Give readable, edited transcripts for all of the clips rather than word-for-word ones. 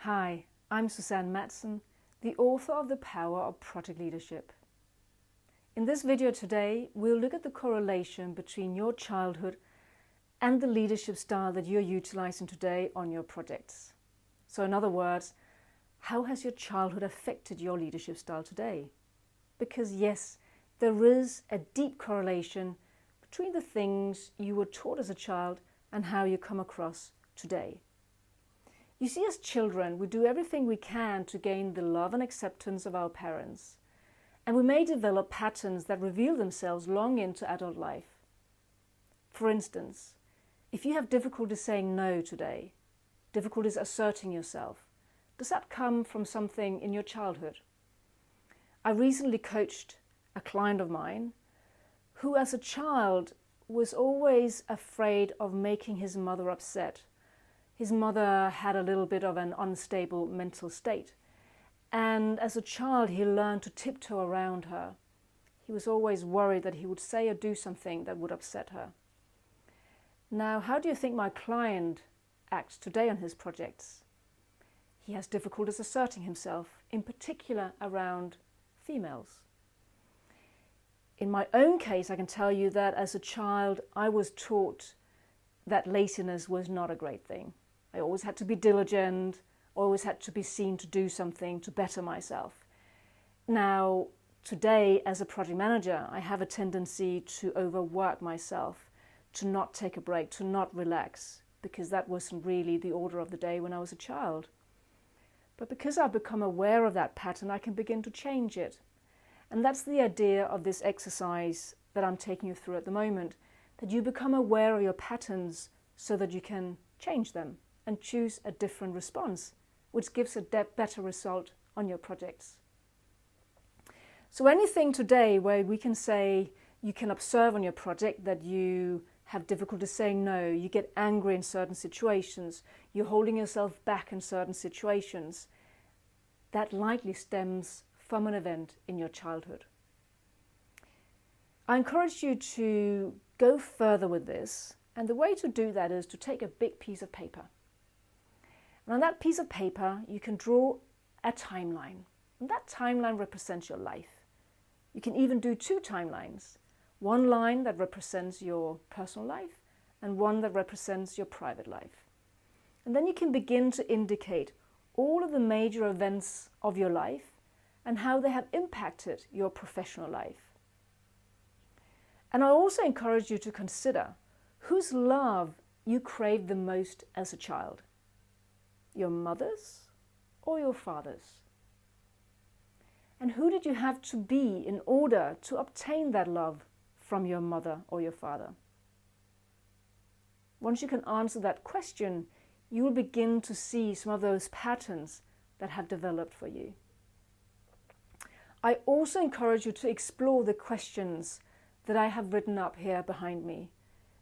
Hi, I'm Susanne Madsen, the author of The Power of Project Leadership. In this video today, we'll look at the correlation between your childhood and the leadership style that you're utilizing today on your projects. So in other words, how has your childhood affected your leadership style today? Because yes, there is a deep correlation between the things you were taught as a child and how you come across today. You see, as children, we do everything we can to gain the love and acceptance of our parents. And we may develop patterns that reveal themselves long into adult life. For instance, if you have difficulty saying no today, difficulties asserting yourself, does that come from something in your childhood? I recently coached a client of mine who as a child was always afraid of making his mother upset. His mother had a little bit of an unstable mental state. And as a child, he learned to tiptoe around her. He was always worried that he would say or do something that would upset her. Now, how do you think my client acts today on his projects? He has difficulties asserting himself, in particular around females. In my own case, I can tell you that as a child, I was taught that laziness was not a great thing. I always had to be diligent, always had to be seen to do something to better myself. Now, today as a project manager, I have a tendency to overwork myself, to not take a break, to not relax, because that wasn't really the order of the day when I was a child. But because I've become aware of that pattern, I can begin to change it. And that's the idea of this exercise that I'm taking you through at the moment, that you become aware of your patterns so that you can change them and choose a different response, which gives a better result on your projects. So anything today where we can say you can observe on your project that you have difficulty saying no, you get angry in certain situations, you're holding yourself back in certain situations, that likely stems from an event in your childhood. I encourage you to go further with this, and the way to do that is to take a big piece of paper. And on that piece of paper, you can draw a timeline. And that timeline represents your life. You can even do two timelines. One line that represents your personal life and one that represents your private life. And then you can begin to indicate all of the major events of your life and how they have impacted your professional life. And I also encourage you to consider whose love you craved the most as a child. Your mother's or your father's? And who did you have to be in order to obtain that love from your mother or your father? Once you can answer that question, you will begin to see some of those patterns that have developed for you. I also encourage you to explore the questions that I have written up here behind me.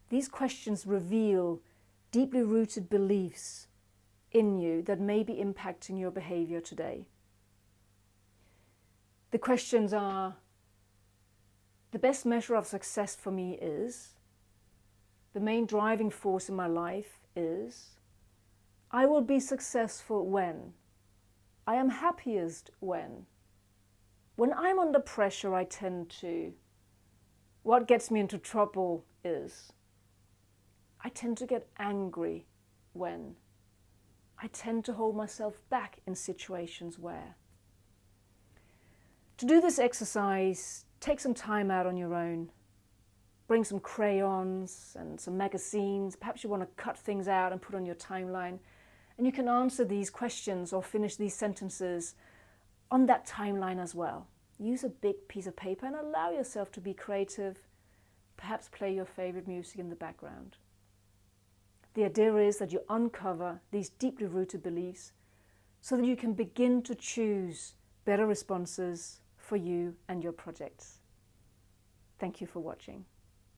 These questions reveal deeply rooted beliefs in you that may be impacting your behavior today. The questions are: the best measure of success for me is, the main driving force in my life is, I will be successful when, I am happiest when I'm under pressure I tend to, what gets me into trouble is, I tend to get angry when, I tend to hold myself back in situations where. To do this exercise, take some time out on your own. Bring some crayons and some magazines. Perhaps you want to cut things out and put on your timeline. And you can answer these questions or finish these sentences on that timeline as well. Use a big piece of paper and allow yourself to be creative. Perhaps play your favorite music in the background. The idea is that you uncover these deeply rooted beliefs so that you can begin to choose better responses for you and your projects. Thank you for watching.